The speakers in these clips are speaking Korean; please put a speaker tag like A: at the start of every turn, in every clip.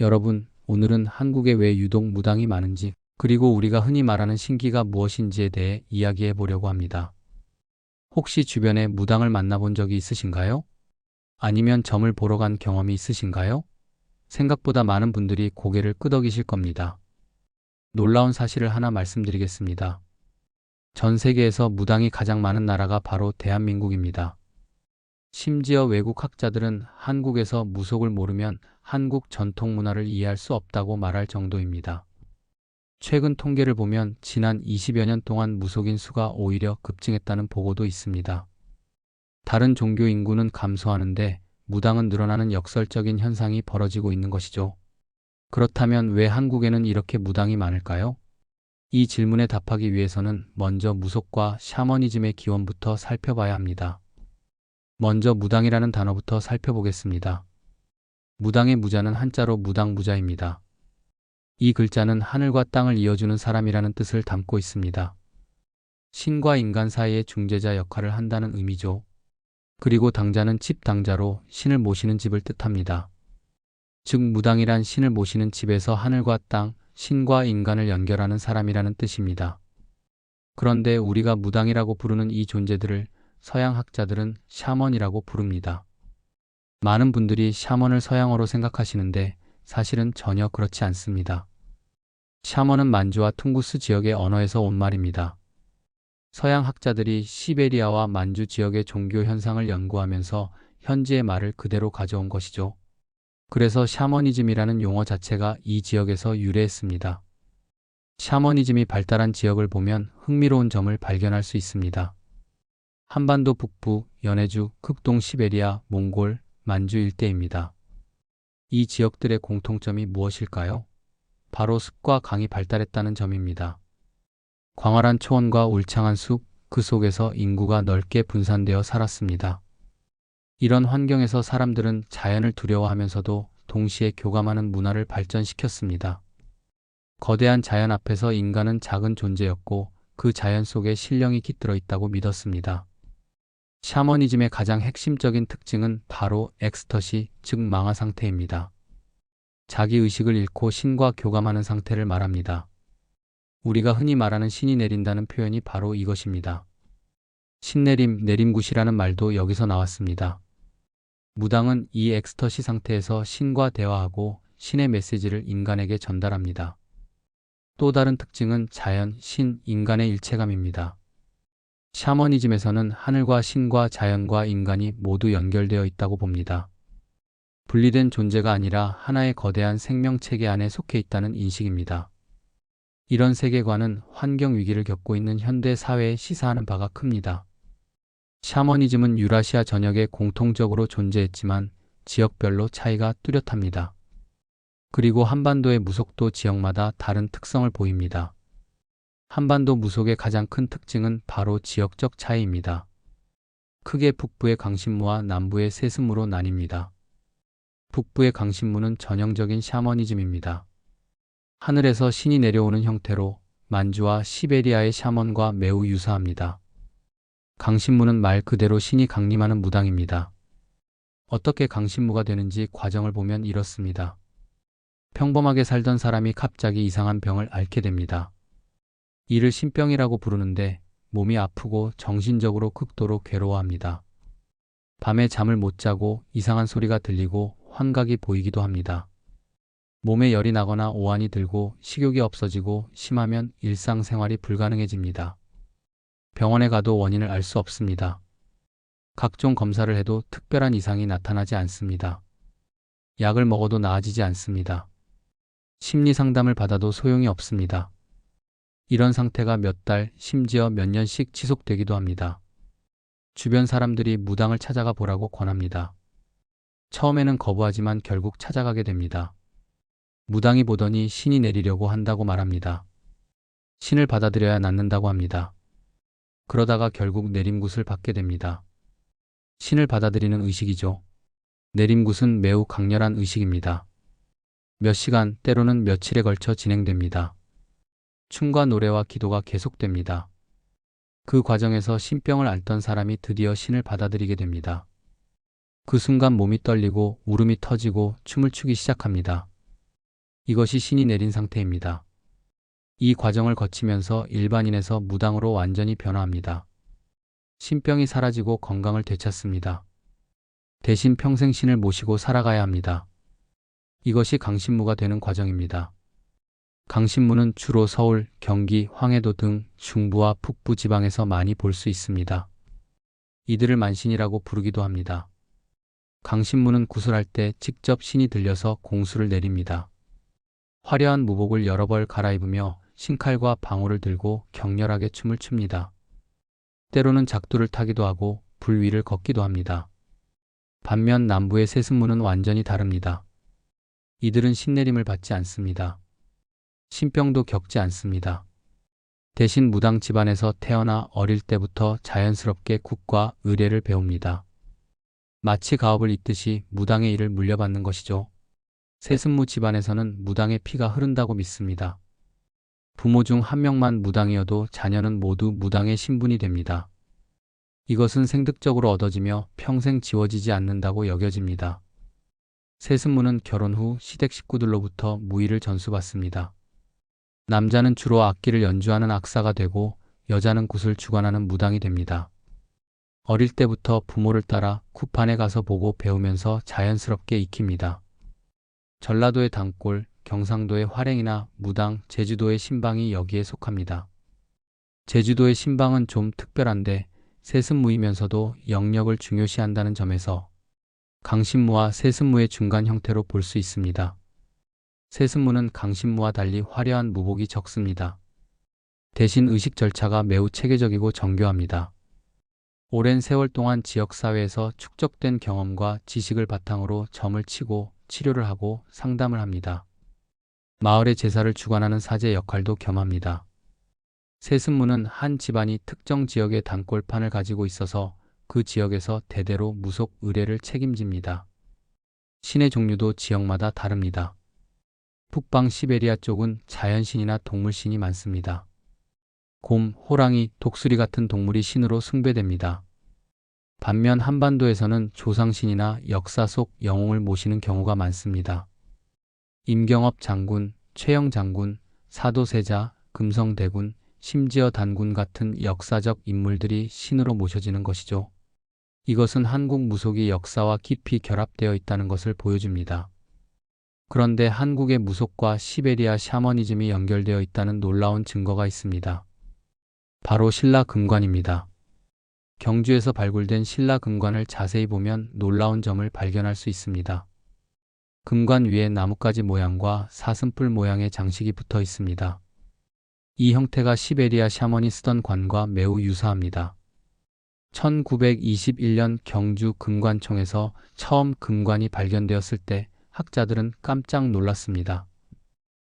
A: 여러분, 오늘은 한국에 왜 유독 무당이 많은지, 그리고 우리가 흔히 말하는 신기가 무엇인지에 대해 이야기해 보려고 합니다. 혹시 주변에 무당을 만나본 적이 있으신가요? 아니면 점을 보러 간 경험이 있으신가요? 생각보다 많은 분들이 고개를 끄덕이실 겁니다. 놀라운 사실을 하나 말씀드리겠습니다. 전 세계에서 무당이 가장 많은 나라가 바로 대한민국입니다. 심지어 외국 학자들은 한국에서 무속을 모르면 한국 전통 문화를 이해할 수 없다고 말할 정도입니다. 최근 통계를 보면 지난 20여 년 동안 무속인 수가 오히려 급증했다는 보고도 있습니다. 다른 종교 인구는 감소하는데 무당은 늘어나는 역설적인 현상이 벌어지고 있는 것이죠. 그렇다면 왜 한국에는 이렇게 무당이 많을까요? 이 질문에 답하기 위해서는 먼저 무속과 샤머니즘의 기원부터 살펴봐야 합니다. 먼저 무당이라는 단어부터 살펴보겠습니다. 무당의 무자는 한자로 무당무자입니다. 이 글자는 하늘과 땅을 이어주는 사람이라는 뜻을 담고 있습니다. 신과 인간 사이의 중재자 역할을 한다는 의미죠. 그리고 당자는 집당자로 신을 모시는 집을 뜻합니다. 즉 무당이란 신을 모시는 집에서 하늘과 땅, 신과 인간을 연결하는 사람이라는 뜻입니다. 그런데 우리가 무당이라고 부르는 이 존재들을 서양 학자들은 샤먼이라고 부릅니다. 많은 분들이 샤먼을 서양어로 생각하시는데 사실은 전혀 그렇지 않습니다. 샤먼은 만주와 퉁구스 지역의 언어에서 온 말입니다. 서양 학자들이 시베리아와 만주 지역의 종교 현상을 연구하면서 현지의 말을 그대로 가져온 것이죠. 그래서 샤머니즘이라는 용어 자체가 이 지역에서 유래했습니다. 샤머니즘이 발달한 지역을 보면 흥미로운 점을 발견할 수 있습니다. 한반도 북부, 연해주, 극동 시베리아, 몽골, 만주 일대입니다. 이 지역들의 공통점이 무엇일까요? 바로 습과 강이 발달했다는 점입니다. 광활한 초원과 울창한 숲, 그 속에서 인구가 넓게 분산되어 살았습니다. 이런 환경에서 사람들은 자연을 두려워하면서도 동시에 교감하는 문화를 발전시켰습니다. 거대한 자연 앞에서 인간은 작은 존재였고 그 자연 속에 신령이 깃들어 있다고 믿었습니다. 샤머니즘의 가장 핵심적인 특징은 바로 엑스터시, 즉 망화 상태입니다. 자기 의식을 잃고 신과 교감하는 상태를 말합니다. 우리가 흔히 말하는 신이 내린다는 표현이 바로 이것입니다. 신내림, 내림굿이라는 말도 여기서 나왔습니다. 무당은 이 엑스터시 상태에서 신과 대화하고 신의 메시지를 인간에게 전달합니다. 또 다른 특징은 자연, 신, 인간의 일체감입니다. 샤머니즘에서는 하늘과 신과 자연과 인간이 모두 연결되어 있다고 봅니다. 분리된 존재가 아니라 하나의 거대한 생명체계 안에 속해 있다는 인식입니다. 이런 세계관은 환경 위기를 겪고 있는 현대 사회에 시사하는 바가 큽니다. 샤머니즘은 유라시아 전역에 공통적으로 존재했지만 지역별로 차이가 뚜렷합니다. 그리고 한반도의 무속도 지역마다 다른 특성을 보입니다. 한반도 무속의 가장 큰 특징은 바로 지역적 차이입니다. 크게 북부의 강신무와 남부의 세습무로 나뉩니다. 북부의 강신무는 전형적인 샤머니즘입니다. 하늘에서 신이 내려오는 형태로 만주와 시베리아의 샤먼과 매우 유사합니다. 강신무는 말 그대로 신이 강림하는 무당입니다. 어떻게 강신무가 되는지 과정을 보면 이렇습니다. 평범하게 살던 사람이 갑자기 이상한 병을 앓게 됩니다. 이를 신병이라고 부르는데 몸이 아프고 정신적으로 극도로 괴로워합니다. 밤에 잠을 못 자고 이상한 소리가 들리고 환각이 보이기도 합니다. 몸에 열이 나거나 오한이 들고 식욕이 없어지고 심하면 일상생활이 불가능해집니다. 병원에 가도 원인을 알 수 없습니다. 각종 검사를 해도 특별한 이상이 나타나지 않습니다. 약을 먹어도 나아지지 않습니다. 심리 상담을 받아도 소용이 없습니다. 이런 상태가 몇 달, 심지어 몇 년씩 지속되기도 합니다. 주변 사람들이 무당을 찾아가 보라고 권합니다. 처음에는 거부하지만 결국 찾아가게 됩니다. 무당이 보더니 신이 내리려고 한다고 말합니다. 신을 받아들여야 낫는다고 합니다. 그러다가 결국 내림굿을 받게 됩니다. 신을 받아들이는 의식이죠. 내림굿은 매우 강렬한 의식입니다. 몇 시간, 때로는 며칠에 걸쳐 진행됩니다. 춤과 노래와 기도가 계속됩니다. 그 과정에서 신병을 앓던 사람이 드디어 신을 받아들이게 됩니다. 그 순간 몸이 떨리고 울음이 터지고 춤을 추기 시작합니다. 이것이 신이 내린 상태입니다. 이 과정을 거치면서 일반인에서 무당으로 완전히 변화합니다. 신병이 사라지고 건강을 되찾습니다. 대신 평생 신을 모시고 살아가야 합니다. 이것이 강신무가 되는 과정입니다. 강신무는 주로 서울, 경기, 황해도 등 중부와 북부 지방에서 많이 볼 수 있습니다. 이들을 만신이라고 부르기도 합니다. 강신무는 구슬할 때 직접 신이 들려서 공수를 내립니다. 화려한 무복을 여러 벌 갈아입으며 신칼과 방울을 들고 격렬하게 춤을 춥니다. 때로는 작두를 타기도 하고 불 위를 걷기도 합니다. 반면 남부의 세습무는 완전히 다릅니다. 이들은 신내림을 받지 않습니다. 신병도 겪지 않습니다. 대신 무당 집안에서 태어나 어릴 때부터 자연스럽게 국과 의례를 배웁니다. 마치 가업을 잇듯이 무당의 일을 물려받는 것이죠. 세습무 집안에서는 무당의 피가 흐른다고 믿습니다. 부모 중 한 명만 무당이어도 자녀는 모두 무당의 신분이 됩니다. 이것은 생득적으로 얻어지며 평생 지워지지 않는다고 여겨집니다. 세습무는 결혼 후 시댁 식구들로부터 무의를 전수받습니다. 남자는 주로 악기를 연주하는 악사가 되고 여자는 굿을 주관하는 무당이 됩니다. 어릴 때부터 부모를 따라 굿판에 가서 보고 배우면서 자연스럽게 익힙니다. 전라도의 단골, 경상도의 활행이나 무당, 제주도의 신방이 여기에 속합니다. 제주도의 신방은 좀 특별한데 세습무이면서도 영역을 중요시한다는 점에서 강신무와 세습무의 중간 형태로 볼 수 있습니다. 세습무는 강신무와 달리 화려한 무복이 적습니다. 대신 의식 절차가 매우 체계적이고 정교합니다. 오랜 세월 동안 지역사회에서 축적된 경험과 지식을 바탕으로 점을 치고 치료를 하고 상담을 합니다. 마을의 제사를 주관하는 사제 역할도 겸합니다. 세습무는 한 집안이 특정 지역의 단골판을 가지고 있어서 그 지역에서 대대로 무속 의례를 책임집니다. 신의 종류도 지역마다 다릅니다. 북방 시베리아 쪽은 자연신이나 동물신이 많습니다. 곰, 호랑이, 독수리 같은 동물이 신으로 숭배됩니다. 반면 한반도에서는 조상신이나 역사 속 영웅을 모시는 경우가 많습니다. 임경업 장군, 최영 장군, 사도세자, 금성대군, 심지어 단군 같은 역사적 인물들이 신으로 모셔지는 것이죠. 이것은 한국 무속이 역사와 깊이 결합되어 있다는 것을 보여줍니다. 그런데 한국의 무속과 시베리아 샤머니즘이 연결되어 있다는 놀라운 증거가 있습니다. 바로 신라금관입니다. 경주에서 발굴된 신라금관을 자세히 보면 놀라운 점을 발견할 수 있습니다. 금관 위에 나뭇가지 모양과 사슴뿔 모양의 장식이 붙어 있습니다. 이 형태가 시베리아 샤먼이 쓰던 관과 매우 유사합니다. 1921년 경주 금관총에서 처음 금관이 발견되었을 때 학자들은 깜짝 놀랐습니다.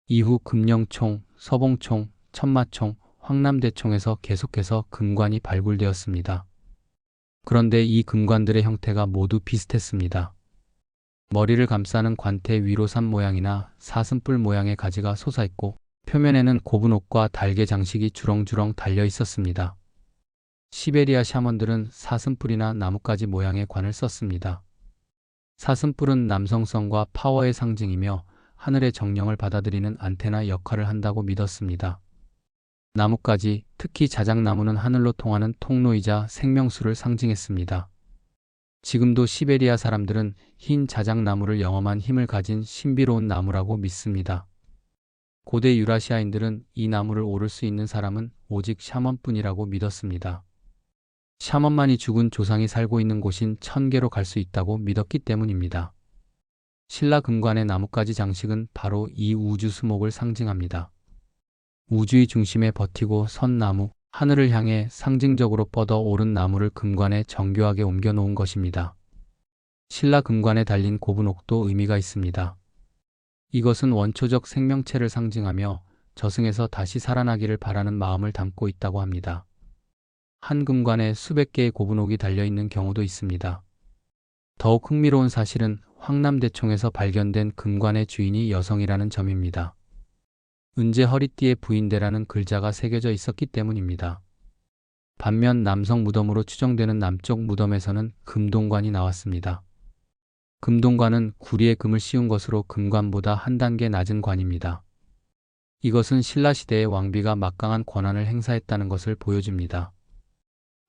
A: 이후 금령총, 서봉총, 천마총, 황남대총에서 계속해서 금관이 발굴되었습니다. 그런데 이 금관들의 형태가 모두 비슷했습니다. 머리를 감싸는 관태 위로산 모양이나 사슴뿔 모양의 가지가 솟아있고 표면에는 고분옥과 달개 장식이 주렁주렁 달려 있었습니다. 시베리아 샤먼들은 사슴뿔이나 나뭇가지 모양의 관을 썼습니다. 사슴뿔은 남성성과 파워의 상징이며 하늘의 정령을 받아들이는 안테나 역할을 한다고 믿었습니다. 나뭇가지, 특히 자작나무는 하늘로 통하는 통로이자 생명수를 상징했습니다. 지금도 시베리아 사람들은 흰 자작나무를 영험한 힘을 가진 신비로운 나무라고 믿습니다. 고대 유라시아인들은 이 나무를 오를 수 있는 사람은 오직 샤먼뿐이라고 믿었습니다. 샤먼만이 죽은 조상이 살고 있는 곳인 천계로 갈 수 있다고 믿었기 때문입니다. 신라금관의 나뭇가지 장식은 바로 이 우주 수목을 상징합니다. 우주의 중심에 버티고 선 나무, 하늘을 향해 상징적으로 뻗어 오른 나무를 금관에 정교하게 옮겨 놓은 것입니다. 신라금관에 달린 고분옥도 의미가 있습니다. 이것은 원초적 생명체를 상징하며 저승에서 다시 살아나기를 바라는 마음을 담고 있다고 합니다. 한 금관에 수백 개의 고분옥이 달려있는 경우도 있습니다. 더욱 흥미로운 사실은 황남대총에서 발견된 금관의 주인이 여성이라는 점입니다. 은제 허리띠에 부인대라는 글자가 새겨져 있었기 때문입니다. 반면 남성 무덤으로 추정되는 남쪽 무덤에서는 금동관이 나왔습니다. 금동관은 구리에 금을 씌운 것으로 금관보다 한 단계 낮은 관입니다. 이것은 신라시대의 왕비가 막강한 권한을 행사했다는 것을 보여줍니다.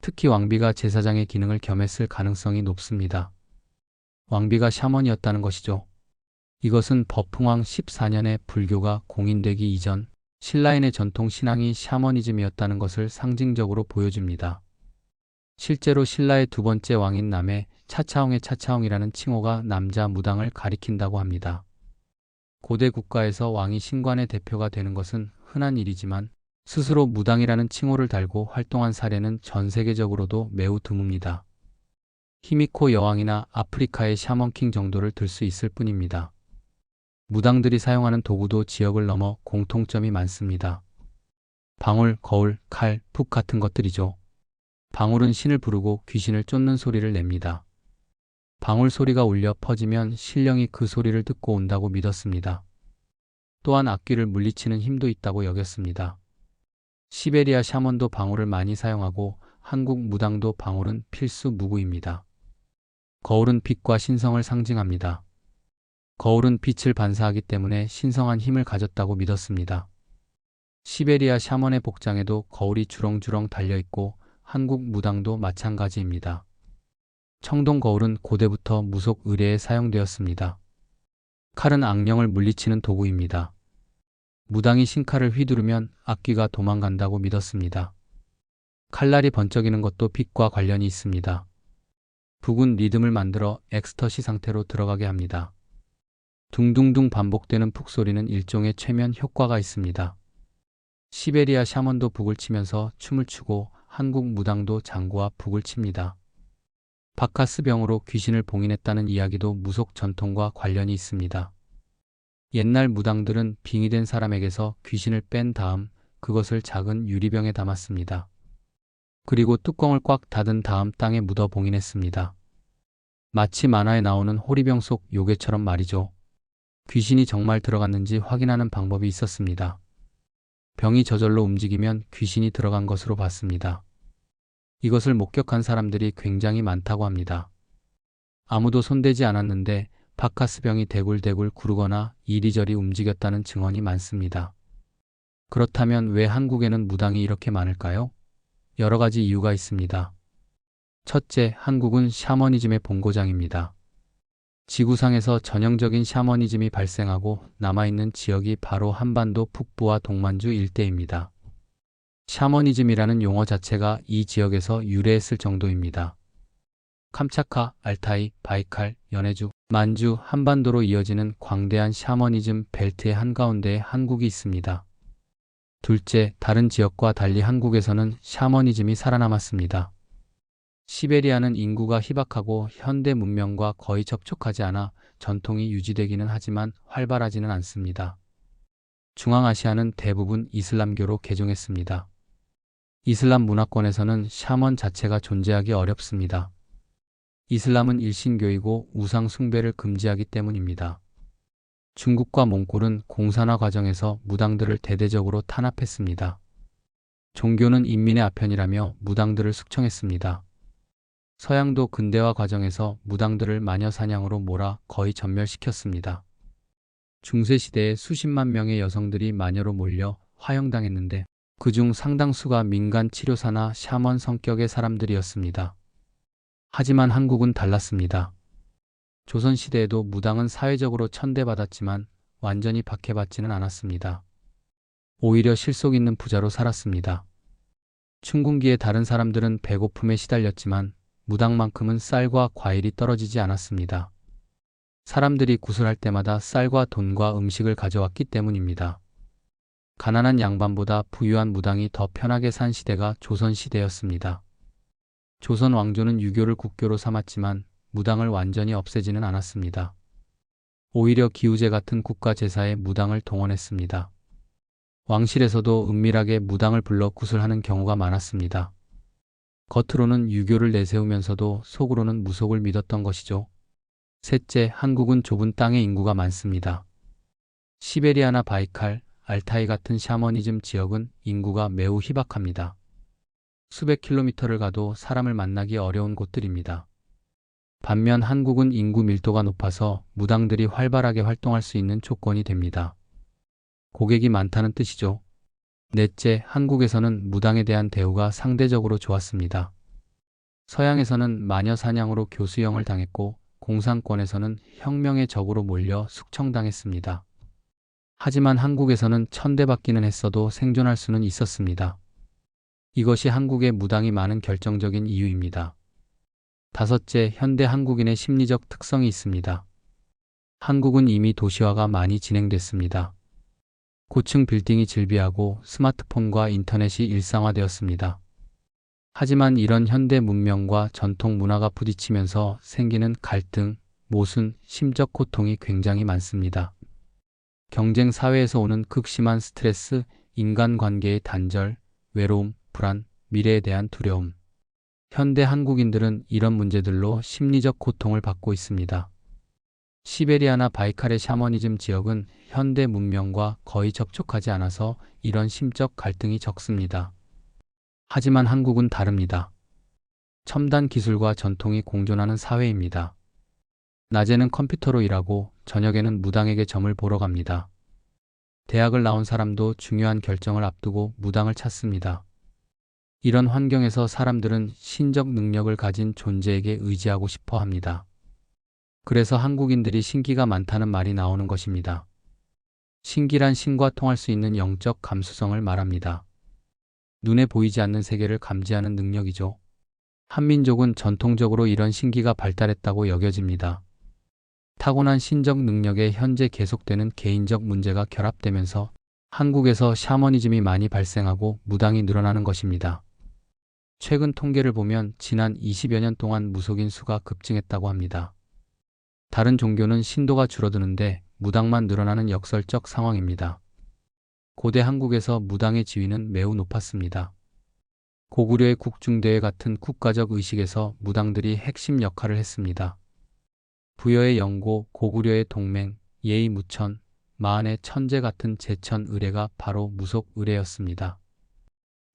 A: 특히 왕비가 제사장의 기능을 겸했을 가능성이 높습니다. 왕비가 샤먼이었다는 것이죠. 이것은 버풍왕 14년에 불교가 공인되기 이전 신라인의 전통 신앙이 샤머니즘이었다는 것을 상징적으로 보여줍니다. 실제로 신라의 두 번째 왕인 남의 차차홍의 차차홍이라는 칭호가 남자 무당을 가리킨다고 합니다. 고대 국가에서 왕이 신관의 대표가 되는 것은 흔한 일이지만 스스로 무당이라는 칭호를 달고 활동한 사례는 전 세계적으로도 매우 드뭅니다. 히미코 여왕이나 아프리카의 샤먼킹 정도를 들 수 있을 뿐입니다. 무당들이 사용하는 도구도 지역을 넘어 공통점이 많습니다. 방울, 거울, 칼, 푹 같은 것들이죠. 방울은 신을 부르고 귀신을 쫓는 소리를 냅니다. 방울 소리가 울려 퍼지면 신령이 그 소리를 듣고 온다고 믿었습니다. 또한 악귀를 물리치는 힘도 있다고 여겼습니다. 시베리아 샤먼도 방울을 많이 사용하고 한국 무당도 방울은 필수 무구입니다. 거울은 빛과 신성을 상징합니다. 거울은 빛을 반사하기 때문에 신성한 힘을 가졌다고 믿었습니다. 시베리아 샤먼의 복장에도 거울이 주렁주렁 달려있고 한국 무당도 마찬가지입니다. 청동 거울은 고대부터 무속 의례에 사용되었습니다. 칼은 악령을 물리치는 도구입니다. 무당이 신칼을 휘두르면 악귀가 도망간다고 믿었습니다. 칼날이 번쩍이는 것도 빛과 관련이 있습니다. 북은 리듬을 만들어 엑스터시 상태로 들어가게 합니다. 둥둥둥 반복되는 푹 소리는 일종의 최면 효과가 있습니다. 시베리아 샤먼도 북을 치면서 춤을 추고 한국 무당도 장구와 북을 칩니다. 바카스병으로 귀신을 봉인했다는 이야기도 무속 전통과 관련이 있습니다. 옛날 무당들은 빙의된 사람에게서 귀신을 뺀 다음 그것을 작은 유리병에 담았습니다. 그리고 뚜껑을 꽉 닫은 다음 땅에 묻어 봉인했습니다. 마치 만화에 나오는 호리병 속 요괴처럼 말이죠. 귀신이 정말 들어갔는지 확인하는 방법이 있었습니다. 병이 저절로 움직이면 귀신이 들어간 것으로 봤습니다. 이것을 목격한 사람들이 굉장히 많다고 합니다. 아무도 손대지 않았는데 바카스병이 대굴대굴 구르거나 이리저리 움직였다는 증언이 많습니다. 그렇다면 왜 한국에는 무당이 이렇게 많을까요? 여러 가지 이유가 있습니다. 첫째, 한국은 샤머니즘의 본고장입니다. 지구상에서 전형적인 샤머니즘이 발생하고 남아있는 지역이 바로 한반도 북부와 동만주 일대입니다. 샤머니즘이라는 용어 자체가 이 지역에서 유래했을 정도입니다. 캄차카, 알타이, 바이칼, 연해주, 만주, 한반도로 이어지는 광대한 샤머니즘 벨트의 한가운데에 한국이 있습니다. 둘째, 다른 지역과 달리 한국에서는 샤머니즘이 살아남았습니다. 시베리아는 인구가 희박하고 현대 문명과 거의 접촉하지 않아 전통이 유지되기는 하지만 활발하지는 않습니다. 중앙아시아는 대부분 이슬람교로 개종했습니다. 이슬람 문화권에서는 샤먼 자체가 존재하기 어렵습니다. 이슬람은 일신교이고 우상 숭배를 금지하기 때문입니다. 중국과 몽골은 공산화 과정에서 무당들을 대대적으로 탄압했습니다. 종교는 인민의 아편이라며 무당들을 숙청했습니다. 서양도 근대화 과정에서 무당들을 마녀 사냥으로 몰아 거의 전멸시켰습니다. 중세시대에 수십만 명의 여성들이 마녀로 몰려 화형당했는데 그중 상당수가 민간 치료사나 샤먼 성격의 사람들이었습니다. 하지만 한국은 달랐습니다. 조선시대에도 무당은 사회적으로 천대받았지만 완전히 박해받지는 않았습니다. 오히려 실속 있는 부자로 살았습니다. 춘궁기에 다른 사람들은 배고픔에 시달렸지만 무당만큼은 쌀과 과일이 떨어지지 않았습니다. 사람들이 구슬할 때마다 쌀과 돈과 음식을 가져왔기 때문입니다. 가난한 양반보다 부유한 무당이 더 편하게 산 시대가 조선시대였습니다. 조선 왕조는 유교를 국교로 삼았지만 무당을 완전히 없애지는 않았습니다. 오히려 기우제 같은 국가 제사에 무당을 동원했습니다. 왕실에서도 은밀하게 무당을 불러 구슬하는 경우가 많았습니다. 겉으로는 유교를 내세우면서도 속으로는 무속을 믿었던 것이죠. 셋째, 한국은 좁은 땅에 인구가 많습니다. 시베리아나 바이칼, 알타이 같은 샤머니즘 지역은 인구가 매우 희박합니다. 수백 킬로미터를 가도 사람을 만나기 어려운 곳들입니다. 반면 한국은 인구 밀도가 높아서 무당들이 활발하게 활동할 수 있는 조건이 됩니다. 고객이 많다는 뜻이죠. 넷째, 한국에서는 무당에 대한 대우가 상대적으로 좋았습니다. 서양에서는 마녀 사냥으로 교수형을 당했고 공산권에서는 혁명의 적으로 몰려 숙청당했습니다. 하지만 한국에서는 천대받기는 했어도 생존할 수는 있었습니다. 이것이 한국의 무당이 많은 결정적인 이유입니다. 다섯째, 현대 한국인의 심리적 특성이 있습니다. 한국은 이미 도시화가 많이 진행됐습니다. 고층 빌딩이 즐비하고 스마트폰과 인터넷이 일상화되었습니다. 하지만 이런 현대 문명과 전통 문화가 부딪히면서 생기는 갈등, 모순, 심적 고통이 굉장히 많습니다. 경쟁 사회에서 오는 극심한 스트레스, 인간관계의 단절, 외로움, 불안, 미래에 대한 두려움. 현대 한국인들은 이런 문제들로 심리적 고통을 받고 있습니다. 시베리아나 바이칼의 샤머니즘 지역은 현대 문명과 거의 접촉하지 않아서 이런 심적 갈등이 적습니다. 하지만 한국은 다릅니다. 첨단 기술과 전통이 공존하는 사회입니다. 낮에는 컴퓨터로 일하고 저녁에는 무당에게 점을 보러 갑니다. 대학을 나온 사람도 중요한 결정을 앞두고 무당을 찾습니다. 이런 환경에서 사람들은 신적 능력을 가진 존재에게 의지하고 싶어 합니다. 그래서 한국인들이 신기가 많다는 말이 나오는 것입니다. 신기란 신과 통할 수 있는 영적 감수성을 말합니다. 눈에 보이지 않는 세계를 감지하는 능력이죠. 한민족은 전통적으로 이런 신기가 발달했다고 여겨집니다. 타고난 신적 능력에 현재 계속되는 개인적 문제가 결합되면서 한국에서 샤머니즘이 많이 발생하고 무당이 늘어나는 것입니다. 최근 통계를 보면 지난 20여 년 동안 무속인 수가 급증했다고 합니다. 다른 종교는 신도가 줄어드는데 무당만 늘어나는 역설적 상황입니다. 고대 한국에서 무당의 지위는 매우 높았습니다. 고구려의 국중대회 같은 국가적 의식에서 무당들이 핵심 역할을 했습니다. 부여의 영고, 고구려의 동맹, 예의 무천, 마한의 천재 같은 제천 의례가 바로 무속 의례였습니다.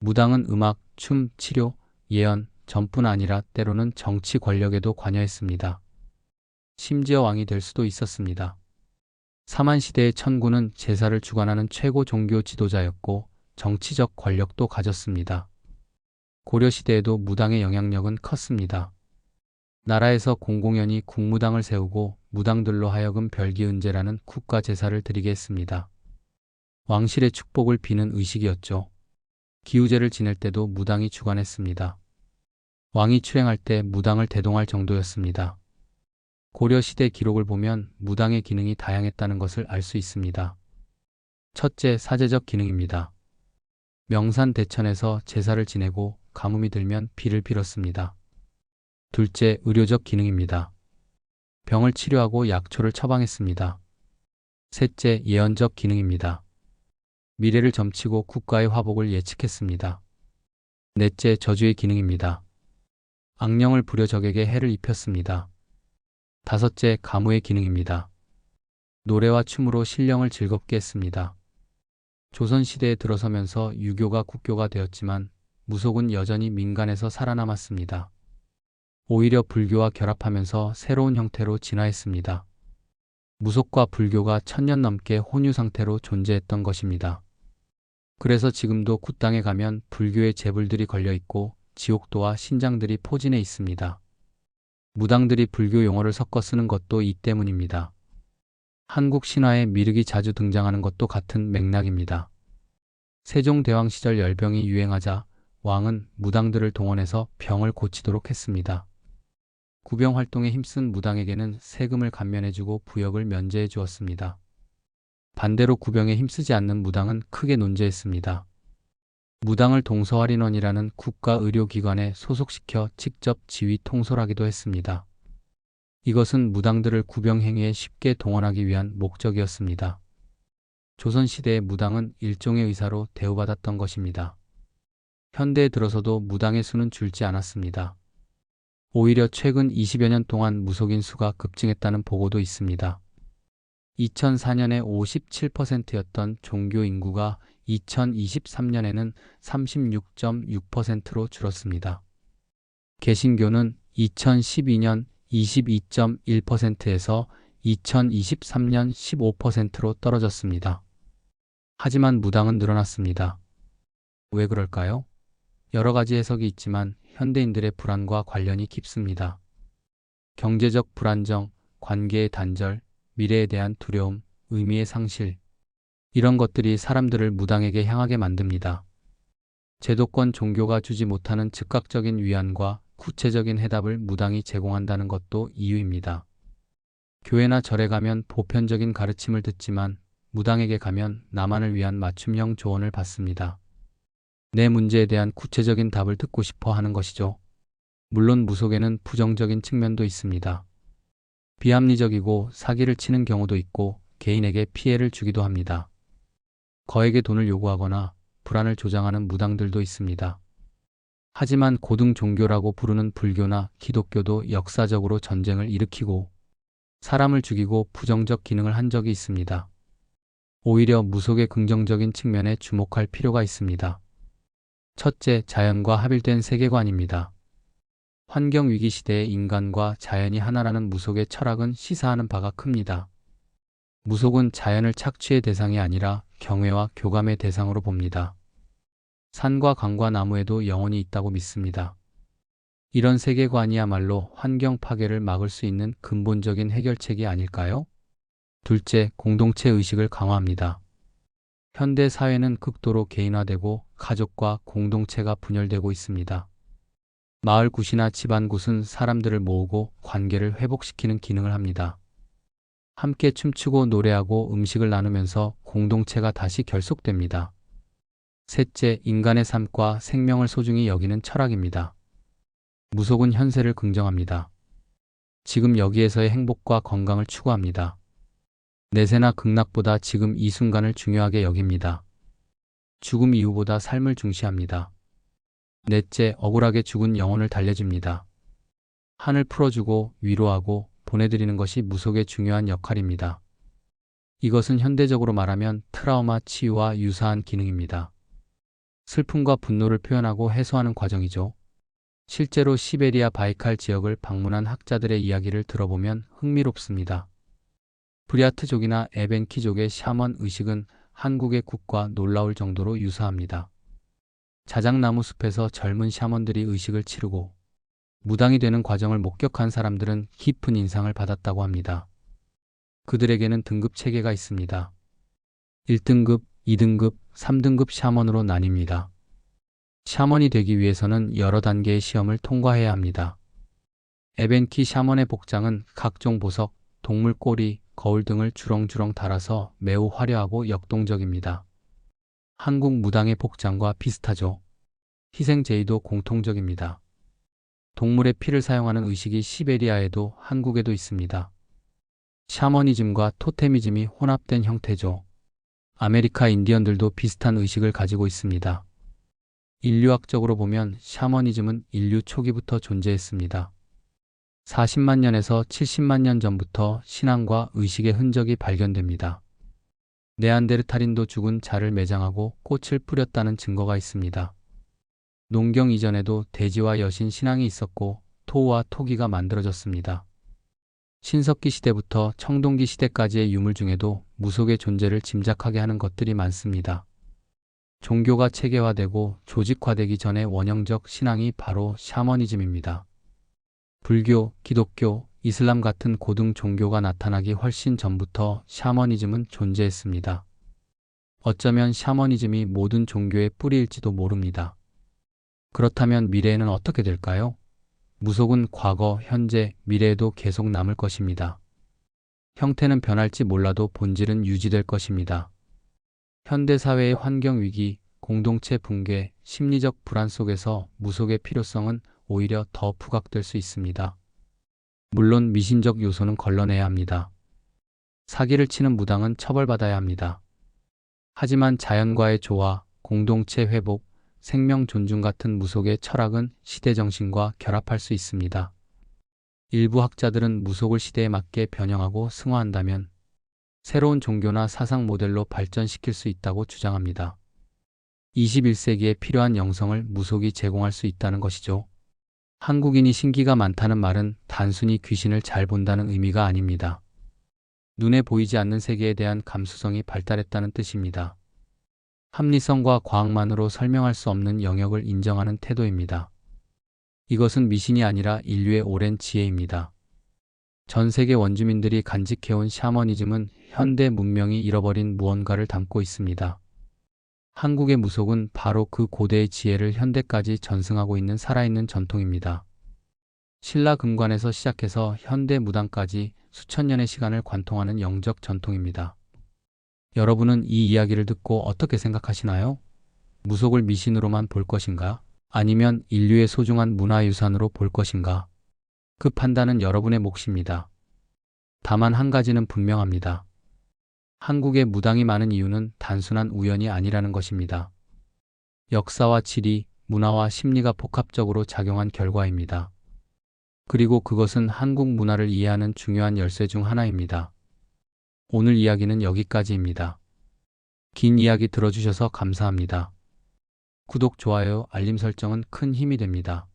A: 무당은 음악, 춤, 치료, 예언, 전뿐 아니라 때로는 정치 권력에도 관여했습니다. 심지어 왕이 될 수도 있었습니다. 사만시대의 천구는 제사를 주관하는 최고 종교 지도자였고 정치적 권력도 가졌습니다. 고려시대에도 무당의 영향력은 컸습니다. 나라에서 공공연히 국무당을 세우고 무당들로 하여금 별기은제라는 국가 제사를 드리게 했습니다. 왕실의 축복을 비는 의식이었죠. 기우제를 지낼 때도 무당이 주관했습니다. 왕이 출행할 때 무당을 대동할 정도였습니다. 고려시대 기록을 보면 무당의 기능이 다양했다는 것을 알 수 있습니다. 첫째, 사제적 기능입니다. 명산 대천에서 제사를 지내고 가뭄이 들면 비를 빌었습니다. 둘째, 의료적 기능입니다. 병을 치료하고 약초를 처방했습니다. 셋째, 예언적 기능입니다. 미래를 점치고 국가의 화복을 예측했습니다. 넷째, 저주의 기능입니다. 악령을 부려 적에게 해를 입혔습니다. 다섯째, 가무의 기능입니다. 노래와 춤으로 신령을 즐겁게 했습니다. 조선시대에 들어서면서 유교가 국교가 되었지만 무속은 여전히 민간에서 살아남았습니다. 오히려 불교와 결합하면서 새로운 형태로 진화했습니다. 무속과 불교가 1000년 넘게 혼유 상태로 존재했던 것입니다. 그래서 지금도 굿당에 가면 불교의 제불들이 걸려 있고 지옥도와 신장들이 포진해 있습니다. 무당들이 불교 용어를 섞어 쓰는 것도 이 때문입니다. 한국 신화에 미륵이 자주 등장하는 것도 같은 맥락입니다. 세종대왕 시절 열병이 유행하자 왕은 무당들을 동원해서 병을 고치도록 했습니다. 구병 활동에 힘쓴 무당에게는 세금을 감면해주고 부역을 면제해 주었습니다. 반대로 구병에 힘쓰지 않는 무당은 크게 논제했습니다. 무당을 동서활인원이라는 국가의료기관에 소속시켜 직접 지휘 통솔하기도 했습니다. 이것은 무당들을 구병 행위에 쉽게 동원하기 위한 목적이었습니다. 조선시대의 무당은 일종의 의사로 대우받았던 것입니다. 현대에 들어서도 무당의 수는 줄지 않았습니다. 오히려 최근 20여 년 동안 무속인 수가 급증했다는 보고도 있습니다. 2004년에 57%였던 종교 인구가 2023년에는 36.6%로 줄었습니다. 개신교는 2012년 22.1%에서 2023년 15%로 떨어졌습니다. 하지만 무당은 늘어났습니다. 왜 그럴까요? 여러 가지 해석이 있지만 현대인들의 불안과 관련이 깊습니다. 경제적 불안정, 관계의 단절, 미래에 대한 두려움, 의미의 상실, 이런 것들이 사람들을 무당에게 향하게 만듭니다. 제도권 종교가 주지 못하는 즉각적인 위안과 구체적인 해답을 무당이 제공한다는 것도 이유입니다. 교회나 절에 가면 보편적인 가르침을 듣지만 무당에게 가면 나만을 위한 맞춤형 조언을 받습니다. 내 문제에 대한 구체적인 답을 듣고 싶어 하는 것이죠. 물론 무속에는 부정적인 측면도 있습니다. 비합리적이고 사기를 치는 경우도 있고 개인에게 피해를 주기도 합니다. 거액의 돈을 요구하거나 불안을 조장하는 무당들도 있습니다. 하지만 고등 종교라고 부르는 불교나 기독교도 역사적으로 전쟁을 일으키고 사람을 죽이고 부정적 기능을 한 적이 있습니다. 오히려 무속의 긍정적인 측면에 주목할 필요가 있습니다. 첫째, 자연과 합일된 세계관입니다. 환경위기 시대의 인간과 자연이 하나라는 무속의 철학은 시사하는 바가 큽니다. 무속은 자연을 착취의 대상이 아니라 경외와 교감의 대상으로 봅니다. 산과 강과 나무에도 영혼이 있다고 믿습니다. 이런 세계관이야말로 환경 파괴를 막을 수 있는 근본적인 해결책이 아닐까요? 둘째, 공동체 의식을 강화합니다. 현대 사회는 극도로 개인화되고 가족과 공동체가 분열되고 있습니다. 마을 굿이나 집안 굿은 사람들을 모으고 관계를 회복시키는 기능을 합니다. 함께 춤추고 노래하고 음식을 나누면서 공동체가 다시 결속됩니다. 셋째, 인간의 삶과 생명을 소중히 여기는 철학입니다. 무속은 현세를 긍정합니다. 지금 여기에서의 행복과 건강을 추구합니다. 내세나 극락보다 지금 이 순간을 중요하게 여깁니다. 죽음 이후보다 삶을 중시합니다. 넷째, 억울하게 죽은 영혼을 달래줍니다. 한을 풀어주고 위로하고 보내드리는 것이 무속의 중요한 역할입니다. 이것은 현대적으로 말하면 트라우마 치유와 유사한 기능입니다. 슬픔과 분노를 표현하고 해소하는 과정이죠. 실제로 시베리아 바이칼 지역을 방문한 학자들의 이야기를 들어보면 흥미롭습니다. 브리아트족이나 에벤키족의 샤먼 의식은 한국의 굿과 놀라울 정도로 유사합니다. 자작나무 숲에서 젊은 샤먼들이 의식을 치르고 무당이 되는 과정을 목격한 사람들은 깊은 인상을 받았다고 합니다. 그들에게는 등급 체계가 있습니다. 1등급, 2등급, 3등급 샤먼으로 나뉩니다. 샤먼이 되기 위해서는 여러 단계의 시험을 통과해야 합니다. 에벤키 샤먼의 복장은 각종 보석, 동물 꼬리, 거울 등을 주렁주렁 달아서 매우 화려하고 역동적입니다. 한국 무당의 복장과 비슷하죠. 희생 제의도 공통적입니다. 동물의 피를 사용하는 의식이 시베리아에도 한국에도 있습니다. 샤머니즘과 토테미즘이 혼합된 형태죠. 아메리카 인디언들도 비슷한 의식을 가지고 있습니다. 인류학적으로 보면 샤머니즘은 인류 초기부터 존재했습니다. 40만 년에서 70만 년 전부터 신앙과 의식의 흔적이 발견됩니다. 네안데르탈인도 죽은 자를 매장하고 꽃을 뿌렸다는 증거가 있습니다. 농경 이전에도 대지와 여신 신앙이 있었고 토와 토기가 만들어졌습니다. 신석기 시대부터 청동기 시대까지의 유물 중에도 무속의 존재를 짐작하게 하는 것들이 많습니다. 종교가 체계화되고 조직화되기 전의 원형적 신앙이 바로 샤머니즘입니다. 불교, 기독교, 이슬람 같은 고등 종교가 나타나기 훨씬 전부터 샤머니즘은 존재했습니다. 어쩌면 샤머니즘이 모든 종교의 뿌리일지도 모릅니다. 그렇다면 미래에는 어떻게 될까요? 무속은 과거, 현재, 미래에도 계속 남을 것입니다. 형태는 변할지 몰라도 본질은 유지될 것입니다. 현대사회의 환경위기, 공동체 붕괴, 심리적 불안 속에서 무속의 필요성은 오히려 더 부각될 수 있습니다. 물론 미신적 요소는 걸러내야 합니다. 사기를 치는 무당은 처벌받아야 합니다. 하지만 자연과의 조화, 공동체 회복, 생명 존중 같은 무속의 철학은 시대 정신과 결합할 수 있습니다. 일부 학자들은 무속을 시대에 맞게 변형하고 승화한다면 새로운 종교나 사상 모델로 발전시킬 수 있다고 주장합니다. 21세기에 필요한 영성을 무속이 제공할 수 있다는 것이죠. 한국인이 신기가 많다는 말은 단순히 귀신을 잘 본다는 의미가 아닙니다. 눈에 보이지 않는 세계에 대한 감수성이 발달했다는 뜻입니다. 합리성과 과학만으로 설명할 수 없는 영역을 인정하는 태도입니다. 이것은 미신이 아니라 인류의 오랜 지혜입니다. 전 세계 원주민들이 간직해온 샤머니즘은 현대 문명이 잃어버린 무언가를 담고 있습니다. 한국의 무속은 바로 그 고대의 지혜를 현대까지 전승하고 있는 살아있는 전통입니다. 신라 금관에서 시작해서 현대 무당까지 수천 년의 시간을 관통하는 영적 전통입니다. 여러분은 이 이야기를 듣고 어떻게 생각하시나요? 무속을 미신으로만 볼 것인가? 아니면 인류의 소중한 문화유산으로 볼 것인가? 그 판단은 여러분의 몫입니다. 다만 한 가지는 분명합니다. 한국에 무당이 많은 이유는 단순한 우연이 아니라는 것입니다. 역사와 지리, 문화와 심리가 복합적으로 작용한 결과입니다. 그리고 그것은 한국 문화를 이해하는 중요한 열쇠 중 하나입니다. 오늘 이야기는 여기까지입니다. 긴 이야기 들어주셔서 감사합니다. 구독, 좋아요, 알림 설정은 큰 힘이 됩니다.